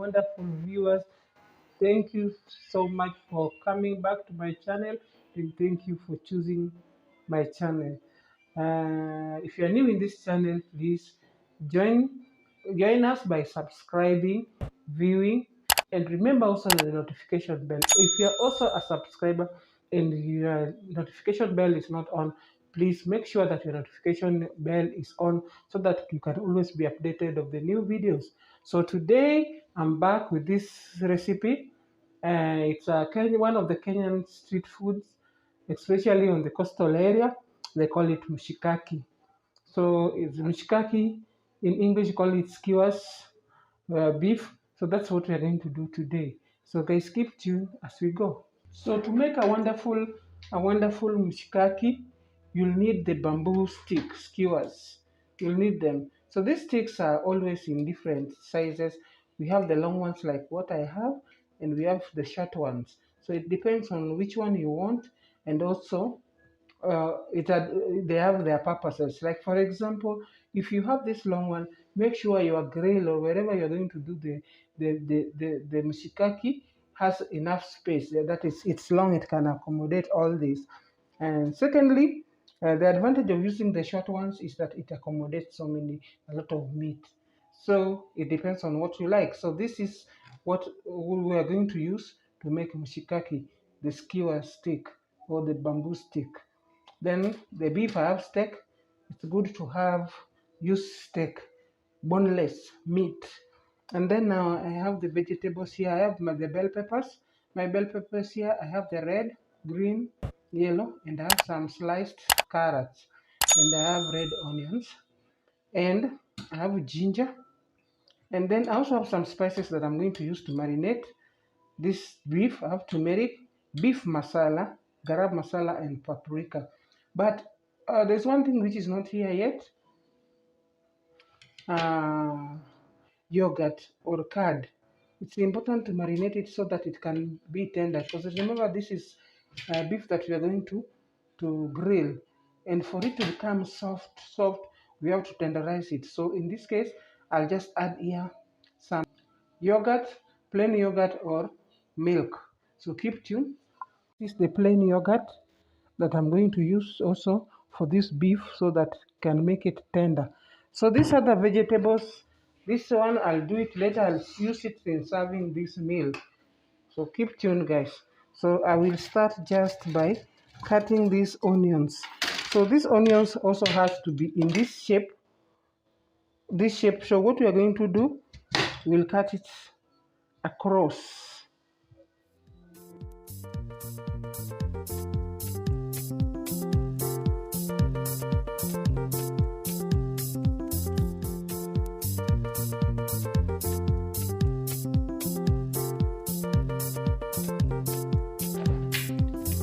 wonderful viewers. Thank you so much for coming back to my channel, and thank you for choosing my channel. If you are new in this channel, please join join us by subscribing, viewing, and remember also the notification bell. If you are also a subscriber and your notification bell is not on, please make sure that your notification bell is on so that you can always be updated of the new videos. So today I'm back with this recipe. It's one of the Kenyan street foods, especially on the coastal area. They call it Mshikaki. So it's Mshikaki. In English, you call it skewers beef. So that's what we are going to do today. So guys, keep tuned as we go. So to make a wonderful Mshikaki, you'll need the bamboo stick skewers. You'll need them. So these sticks are always in different sizes. We have the long ones like what I have, and we have the short ones. So it depends on which one you want, and also they have their purposes. Like for example, if you have this long one, make sure your grill or wherever you're going to do the mishikaki has enough space. That is, it's long, it can accommodate all this. And secondly, the advantage of using the short ones is that it accommodates a lot of meat. So it depends on what you like. So this is what we are going to use to make mishikaki, the skewer stick or the bamboo stick. Then the beef, I have steak. It's good to use steak, boneless meat. And then now I have the vegetables here. I have the bell peppers. My bell peppers here, I have the red, green, yellow, and I have some sliced carrots. And I have red onions. And I have ginger. And then I also have some spices that I'm going to use to marinate this beef. I have turmeric, beef masala, garam masala, and paprika. But there's one thing which is not here yet. Yogurt or curd. It's important to marinate it so that it can be tender. Because remember, this is beef that we are going to grill, and for it to become soft, we have to tenderize it. So in this case, I'll just add here some yogurt, plain yogurt or milk. So keep tuned. This is the plain yogurt that I'm going to use also for this beef so that can make it tender. So these are the vegetables. This one I'll do it later. I'll use it in serving this meal. So keep tuned, guys. So I will start just by cutting these onions. So these onions also has to be in this shape. So what we are going to do, we'll cut it across.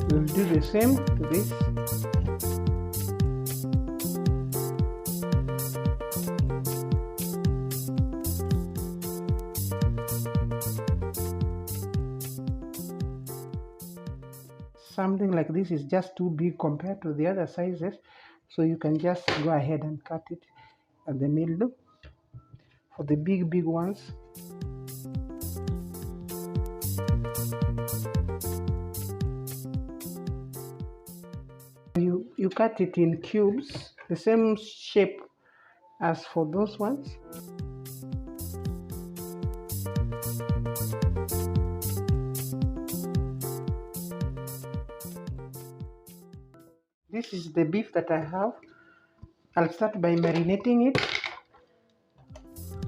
We'll do the same to this. Something like this is just too big compared to the other sizes, so you can just go ahead and cut it at the middle for the big ones. You cut it in cubes, the same shape as for those ones. This is the beef that I have. I'll start by marinating it.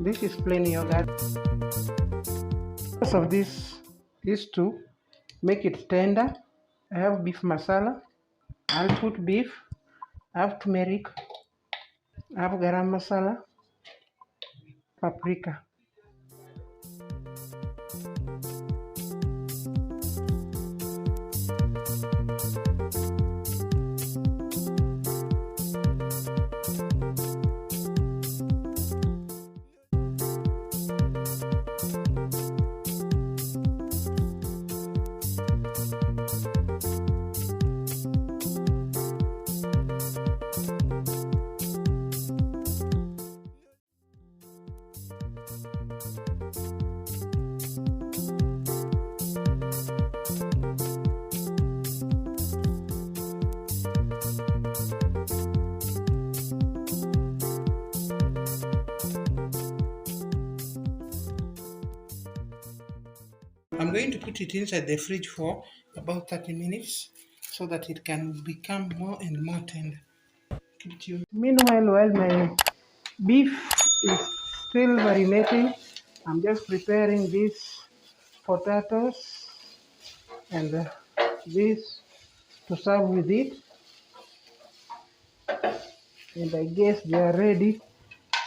This is plain yogurt. Because of these two, make it tender. I have beef masala. I'll put beef. I have turmeric. I have garam masala, paprika. I'm going to put it inside the fridge for about 30 minutes so that it can become more and more tender. Meanwhile, while my beef is still marinating, I'm just preparing these potatoes and this to serve with it, and I guess they are ready.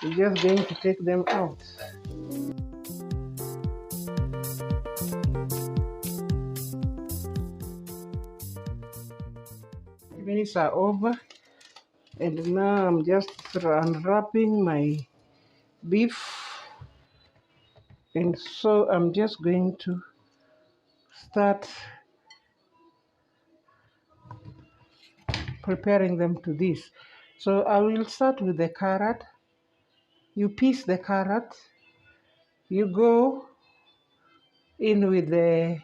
We're just going to take them out. Minutes are over, and now I'm just unwrapping my beef, and so I'm just going to start preparing them to this. So I will start with the carrot. You piece the carrot, you go in with the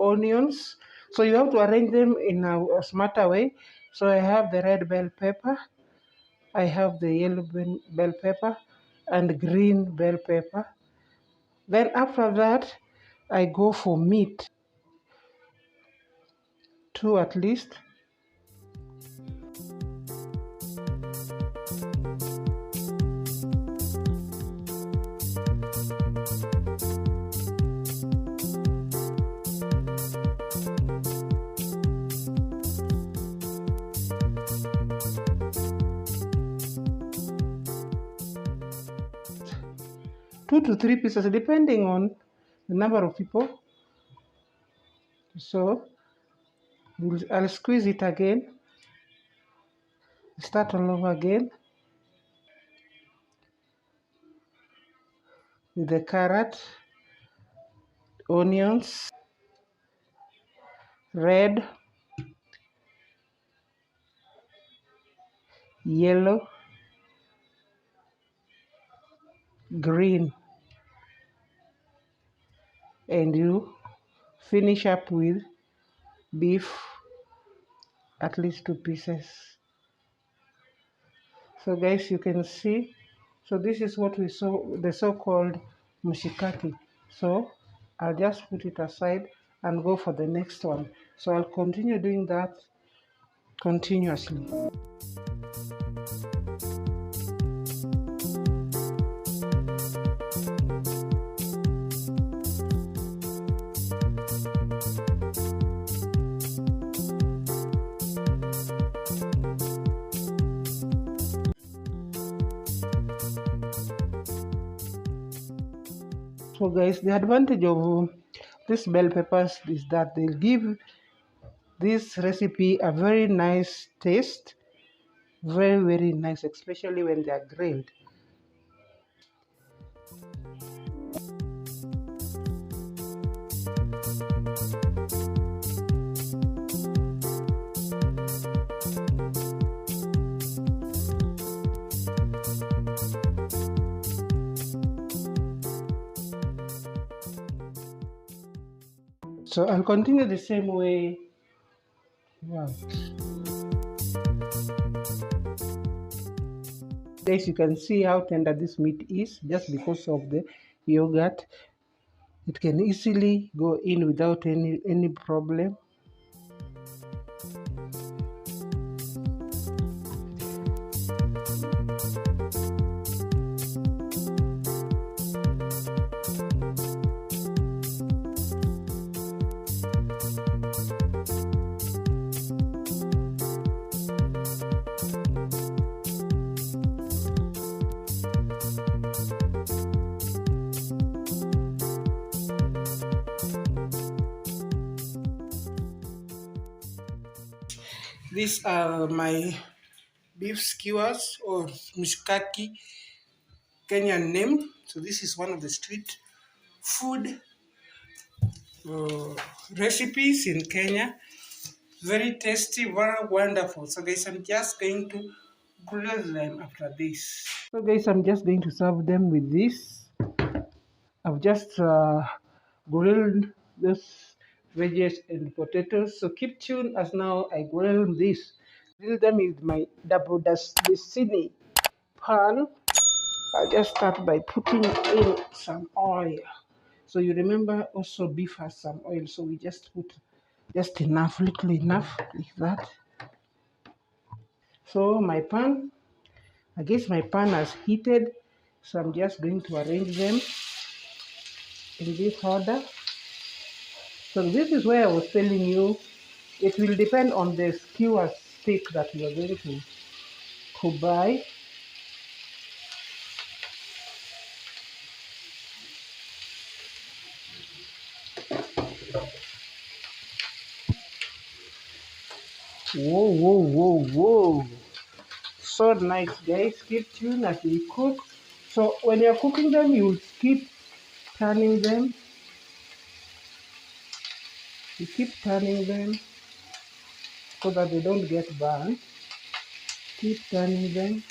onions, so you have to arrange them in a smarter way. So I have the red bell pepper, I have the yellow bell pepper, and green bell pepper. Then after that I go for meat, two at least. 2 to 3 pieces depending on the number of people. So I'll squeeze it again, start all over again with the carrot, onions, red, yellow, green, and you finish up with beef, at least 2 pieces. So guys, you can see, so this is what we saw, the so-called Mshikaki. So I'll just put it aside and go for the next one. So I'll continue doing that continuously. So guys, the advantage of these bell peppers is that they'll give this recipe a very nice taste, very nice, especially when they are grilled. So I'll continue the same way. Wow. Guys, you can see how tender this meat is just because of the yogurt. It can easily go in without any problem. These are my beef skewers, or Mshikaki Kenyan name. So this is one of the street food recipes in Kenya. Very tasty, very wonderful. So guys, I'm just going to grill them after this. So guys, I'm just going to serve them with this. I've just grilled this veggies and potatoes. So keep tuned as now I grill this. Grill them with my double destiny pan. I'll just start by putting in some oil. So you remember also beef has some oil, so we just put just enough, little enough, like that. So my pan, I guess my pan has heated, so I'm just going to arrange them in this order. So this is where I was telling you, it will depend on the skewer stick that you are going to buy. Whoa, whoa, whoa, whoa. So nice, guys. Keep tuned as we cook. So when you're cooking them, you'll keep turning them. You keep turning them so that they don't get burned. Keep turning them.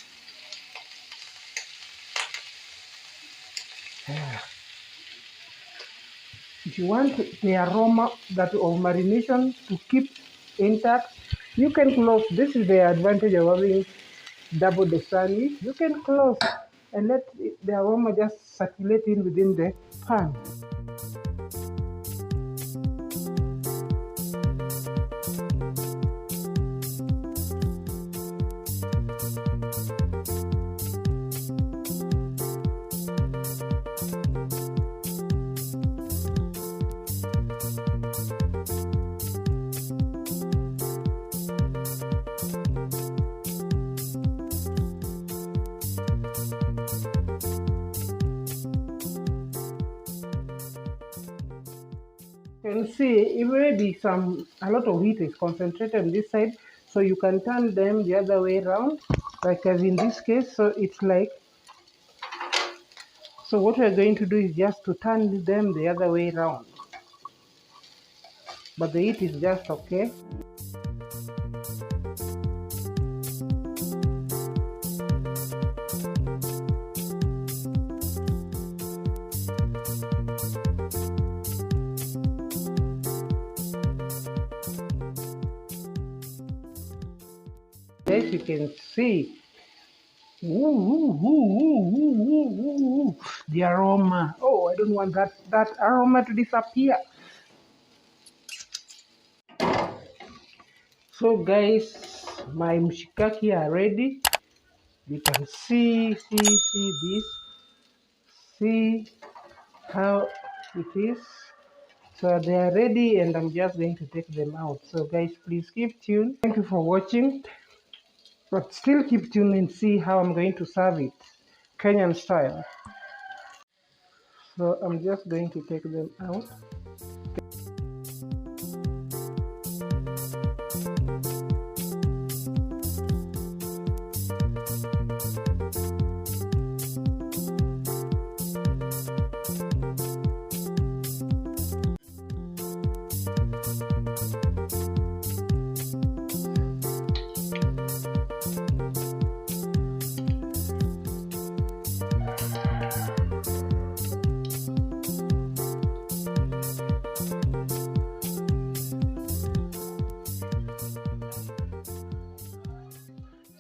If you want the aroma that of marination to keep intact, you can close. This is the advantage of having double the sandwich. You can close and let the aroma just circulate in within the pan. You can see already a lot of heat is concentrated on this side, so you can turn them the other way around, like as in this case. So it's like, so what we're going to do is just to turn them the other way around, but the heat is just okay. As you can see, the aroma. Oh, I don't want that aroma to disappear. So guys, my mshikaki are ready. You can see this. See how it is. So they are ready and I'm just going to take them out. So guys, please keep tuned. Thank you for watching. But still keep tuned and see how I'm going to serve it, Kenyan style. So I'm just going to take them out.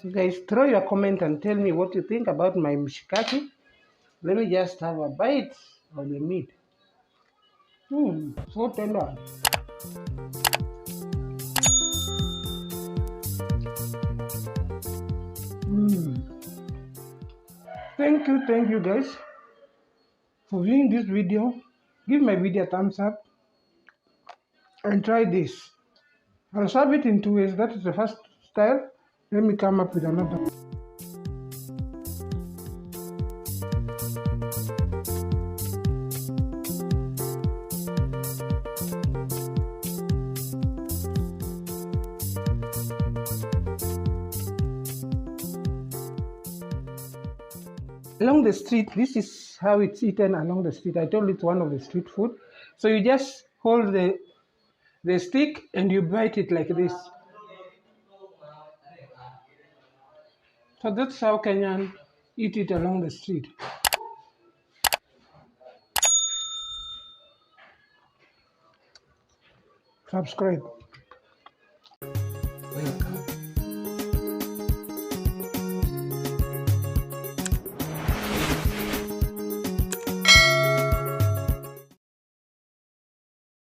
So guys, throw your comment and tell me what you think about my mshikaki. Let me just have a bite of the meat. So tender. Thank you guys for viewing this video. Give my video a thumbs up and try this. I'll serve it in 2 ways. That is the first style. Let me come up with another. Along the street, this is how it's eaten along the street. I told it's one of the street food. So you just hold the stick and you bite it like this. So that's how Kenyan eat it along the street. Subscribe.